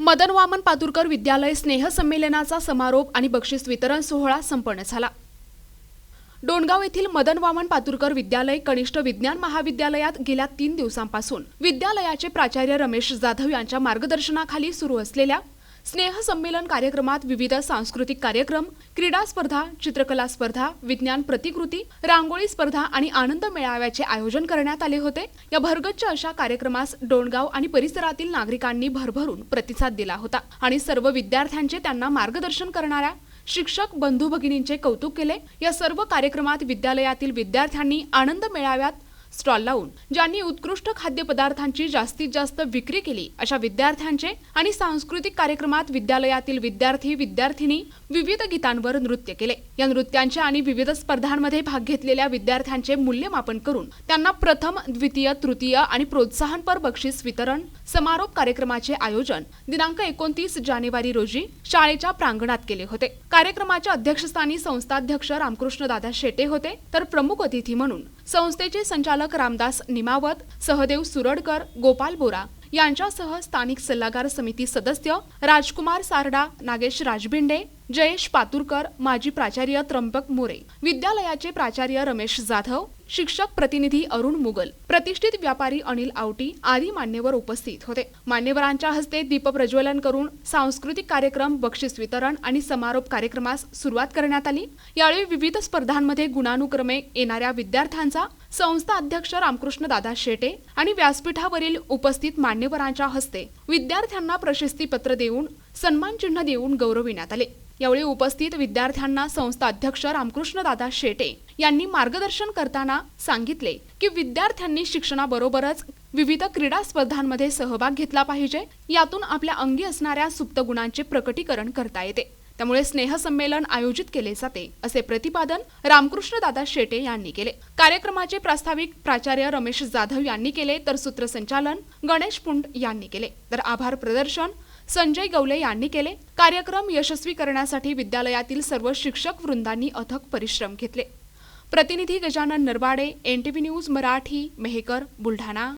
मदन वामन पातुरकर विद्यालय स्नेह संमेलनाचा समारोप आणि बक्षीस वितरण सोहळा संपन्न झाला। डोणगाव येथील मदन वामन पातुरकर विद्यालय कनिष्ठ विज्ञान महाविद्यालयात गेल्या 3 दिवसांपासून विद्यालयाचे प्राचार्य रमेश जाधव यांच्या मार्गदर्शनाखाली सुरू असलेल्या स्नेह संमेलन कार्यक्रमात विविध सांस्कृतिक कार्यक्रम, क्रीडा स्पर्धा, चित्रकला स्पर्धा, विज्ञान प्रतिकृती, रांगोळी स्पर्धा आणि आनंद मेळाव्याचे आयोजन करण्यात आले होते। या भरगच्च अशा कार्यक्रमास डोणगाव आणि परिसरातील नागरिकांनी भरभरून प्रतिसाद दिला होता आणि सर्व विद्यार्थ्यांचे त्यांना मार्गदर्शन करणाऱ्या शिक्षक बंधू भगिनींचे कौतुक केले। या सर्व कार्यक्रमात विद्यालयातील विद्यार्थ्यांनी आनंद मेळाव्यात स्टॉल लावून ज्यांनी उत्कृष्ट खाद्यपदार्थांची जास्तीत जास्त विक्री केली अशा विद्यार्थ्यांचे आणि सांस्कृतिक कार्यक्रमात विद्यालयातील विद्यार्थी विद्यार्थिनी विविध गीतांवर नृत्य केले। या नृत्यांचे आणि विविध स्पर्धांमध्ये भाग घेतलेल्या विद्यार्थ्यांचे मूल्यमापन करून त्यांना प्रथम, द्वितीय, तृतीय आणि प्रोत्साहनपर बक्षीस वितरण समारोप कार्यक्रमाचे आयोजन दिनांक 29 जानेवारी रोजी शाळेच्या प्रांगणात केले होते। कार्यक्रमाच्या अध्यक्षस्थानी संस्थाध्यक्ष रामकृष्ण दादा शेटे होते, तर प्रमुख अतिथी म्हणून संस्थेचे संचालक रामदास निमावत, सहदेव सुरडकर, गोपाल बोरा यांच्यासह स्थानिक सल्लागार समिती सदस्य राजकुमार सारडा, नागेश राजबिंडे, जयेश पातुरकर, माजी प्राचार्य त्र्यंबक मोरे, विद्यालयाचे प्राचार्य रमेश जाधव, शिक्षक प्रतिनिधी अरुण मुगल, प्रतिष्ठित व्यापारी अनिल आवटी आदी मान्यवर उपस्थित होते। मान्यवरांच्या हस्ते दीप प्रज्वलन करून सांस्कृतिक कार्यक्रम, बक्षीस वितरण आणि समारोप कार्यक्रमास सुरुवात करण्यात आली। यावेळी विविध स्पर्धांमध्ये गुणानुक्रमे येणाऱ्या विद्यार्थ्यांचा संस्था अध्यक्ष रामकृष्ण दादा शेटे आणि व्यासपीठावरील उपस्थित मान्यवरांच्या हस्ते विद्यार्थ्यांना प्रशस्तीपत्र देऊन सन्मानचिन्ह देऊन गौरविण्यात आले। यावेळी उपस्थित विद्यार्थ्यांना संस्था अध्यक्ष रामकृष्ण दादा शेटे यांनी मार्गदर्शन करताना सांगितले की विद्यार्थ्यांनी शिक्षणाबरोबरच विविध क्रीडा स्पर्धांमध्ये सहभाग घेतला पाहिजे। यातून आपल्या अंगी असणाऱ्या सुप्त गुणांचे प्रकटीकरण करता येते। त्यामुळे स्नेह संमेलन आयोजित केले जाते असे प्रतिपादन रामकृष्ण दादा शेटे यांनी केले। कार्यक्रमाचे प्रास्ताविक प्राचार्य रमेश जाधव यांनी केले, तर सूत्रसंचालन गणेश पुंड यांनी केले, तर आभार प्रदर्शन संजय गवले यांनी केले। कार्यक्रम यशस्वी करण्यासाठी विद्यालयातील सर्व शिक्षक वृंदांनी अथक परिश्रम घेतले। प्रतिनिधी गजानन नरवाडे, NTV न्यूज मराठी, मेहकर, बुलढाणा।